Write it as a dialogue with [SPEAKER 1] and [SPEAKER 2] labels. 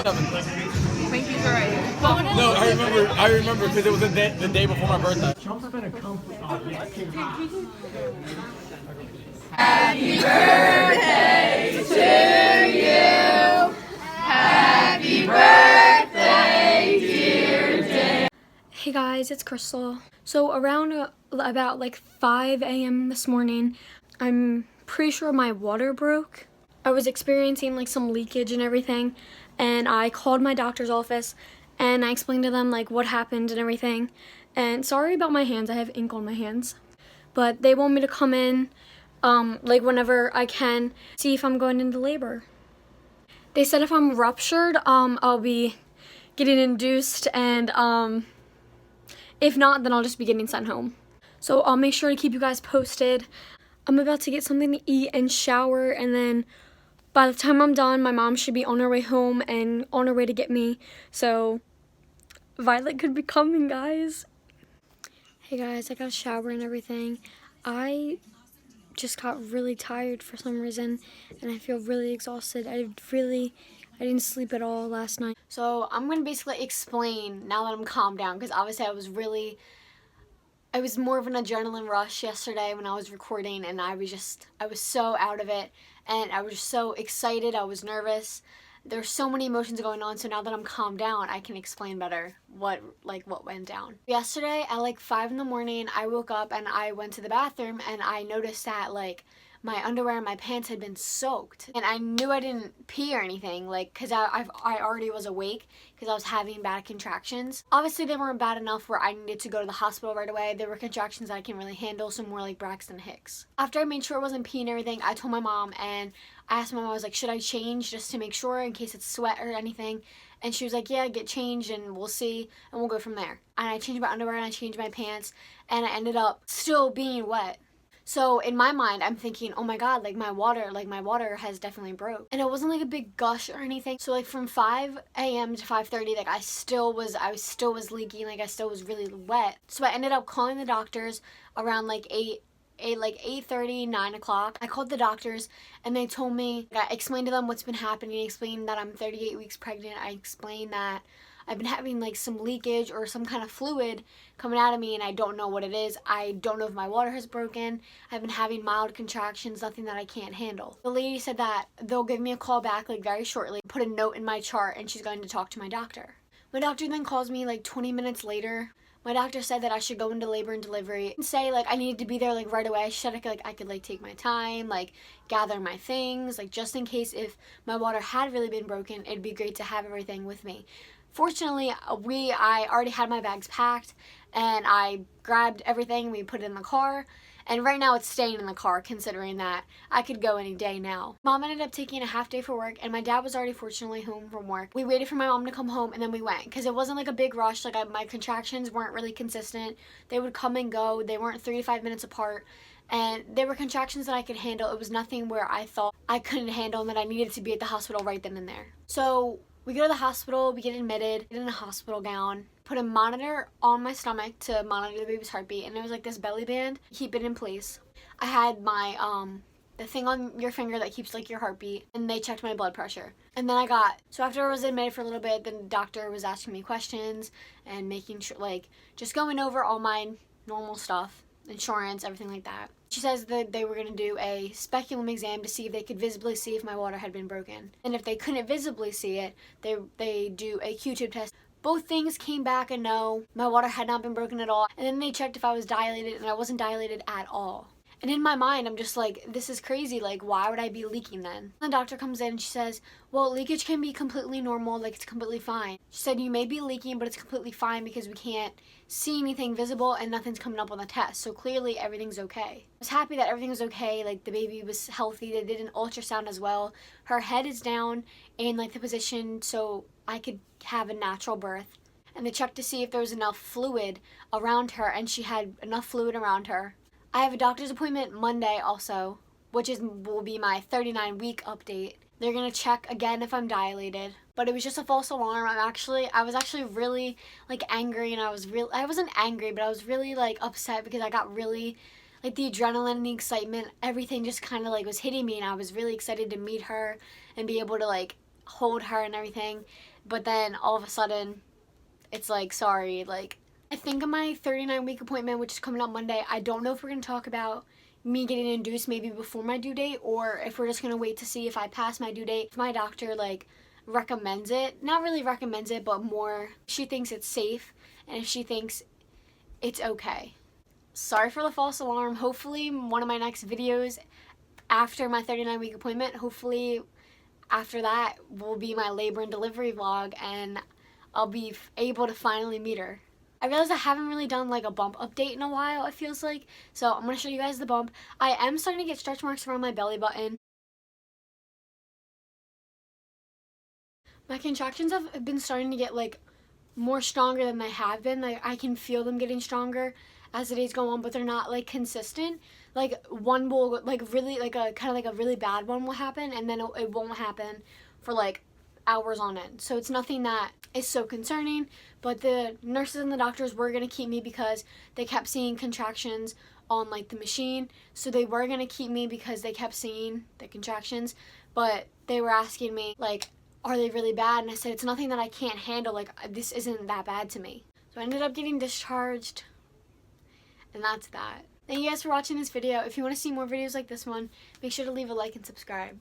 [SPEAKER 1] Twinkies are right.
[SPEAKER 2] No, I remember because it was the day before my birthday.
[SPEAKER 1] Happy birthday to you. Happy birthday, dear Dave.
[SPEAKER 3] Hey guys, it's Crystal. So around about like 5 a.m. this morning, I'm pretty sure my water broke. I was experiencing like some leakage and everything, and I called my doctor's office and I explained to them like what happened and everything. And sorry about my hands, I have ink on my hands. But they want me to come in like whenever I can, see if I'm going into labor. They said if I'm ruptured, I'll be getting induced, and if not, then I'll just be getting sent home. So I'll make sure to keep you guys posted. I'm about to get something to eat and shower, and then by the time I'm done, my mom should be on her way home and on her way to get me. So Violet could be coming, guys. Hey guys, I got a shower and everything. I just got really tired for some reason, and I feel really exhausted. I didn't sleep at all last night. So I'm gonna basically explain now that I'm calmed down, because obviously I was more of an adrenaline rush yesterday when I was recording, and I was so out of it, and I was just so excited. I was nervous. There's so many emotions going on, so now that I'm calmed down, I can explain better what went down. Yesterday at like 5 in the morning, I woke up and I went to the bathroom, and I noticed that like my underwear and my pants had been soaked, and I knew I didn't pee or anything, like, because I already was awake because I was having bad contractions. Obviously they weren't bad enough where I needed to go to the hospital right away. There were contractions that I can really handle, so more like Braxton Hicks. After I made sure it wasn't pee and everything, I told my mom, and I asked my mom, I was like, should I change just to make sure in case it's sweat or anything? And she was like, yeah, get changed and we'll see, and we'll go from there. And I changed my underwear and I changed my pants, and I ended up still being wet. So in my mind, I'm thinking, oh my god, like my water has definitely broke. And it wasn't like a big gush or anything. So like from 5 a.m. to 5:30, like I still was leaking, like I still was really wet. So I ended up calling the doctors around like 8:30, 9 o'clock. I called the doctors, and they told me, I explained to them what's been happening. I explained that I'm 38 weeks pregnant. I explained that I've been having like some leakage or some kind of fluid coming out of me, and I don't know what it is. I don't know if my water has broken. I've been having mild contractions, nothing that I can't handle. The lady said that they'll give me a call back like very shortly, put a note in my chart, and she's going to talk to my doctor. My doctor then calls me like 20 minutes later. My doctor said that I should go into labor and delivery and say like I needed to be there like right away. She said I could like take my time, like gather my things, like just in case if my water had really been broken, it'd be great to have everything with me. Fortunately, I already had my bags packed, and I grabbed everything, we put it in the car, and right now it's staying in the car, considering that I could go any day now. Mom ended up taking a half day for work, and my dad was already fortunately home from work. We waited for my mom to come home, and then we went, because it wasn't like a big rush. Like my contractions weren't really consistent. They would come and go. They weren't 3 to 5 minutes apart, and there were contractions that I could handle. It was nothing where I thought I couldn't handle and that I needed to be at the hospital right then and there. So we go to the hospital, we get admitted, get in a hospital gown, put a monitor on my stomach to monitor the baby's heartbeat, and it was like this belly band, keep it in place. I had my, the thing on your finger that keeps like your heartbeat, and they checked my blood pressure. And then so after I was admitted for a little bit, the doctor was asking me questions and making sure, like, just going over all my normal stuff, insurance, everything like that. She says that they were going to do a speculum exam to see if they could visibly see if my water had been broken. And if they couldn't visibly see it, they do a Q-tip test. Both things came back and no, my water had not been broken at all. And then they checked if I was dilated, and I wasn't dilated at all. And in my mind, I'm just like, this is crazy. Like, why would I be leaking then? The doctor comes in and she says, well, leakage can be completely normal. Like, it's completely fine. She said, you may be leaking, but it's completely fine because we can't see anything visible and nothing's coming up on the test. So clearly everything's okay. I was happy that everything was okay. Like, the baby was healthy. They did an ultrasound as well. Her head is down in like the position so I could have a natural birth. And they checked to see if there was enough fluid around her, and she had enough fluid around her. I have a doctor's appointment Monday also, which will be my 39-week update. They're going to check again if I'm dilated. But it was just a false alarm. I was actually really like angry, and I wasn't angry, but I was really like upset because I got really like the adrenaline and the excitement, everything just kind of like was hitting me, and I was really excited to meet her and be able to like hold her and everything. but then all of a sudden it's like, sorry, like, I think of my 39-week appointment, which is coming up Monday. I don't know if we're going to talk about me getting induced maybe before my due date, or if we're just going to wait to see if I pass my due date. If my doctor, like, recommends it, not really recommends it, but more, she thinks it's safe, and if she thinks it's okay. Sorry for the false alarm. Hopefully one of my next videos after my 39-week appointment, hopefully after that will be my labor and delivery vlog, and I'll be able to finally meet her. I realized I haven't really done like a bump update in a while, it feels like. So I'm going to show you guys the bump. I am starting to get stretch marks around my belly button. My contractions have been starting to get like more stronger than they have been. Like, I can feel them getting stronger as the days go on, but they're not like consistent. Like, one will like really like a kind of like a really bad one will happen, and then it won't happen for like hours on end. So it's nothing that is so concerning, but the nurses and the doctors were going to keep me because they kept seeing contractions on like the machine. So they were going to keep me because they kept seeing the contractions, but they were asking me like, are they really bad? And I said, it's nothing that I can't handle. Like, this isn't that bad to me. So I ended up getting discharged, and that's that. Thank you guys for watching this video. If you want to see more videos like this one, make sure to leave a like and subscribe.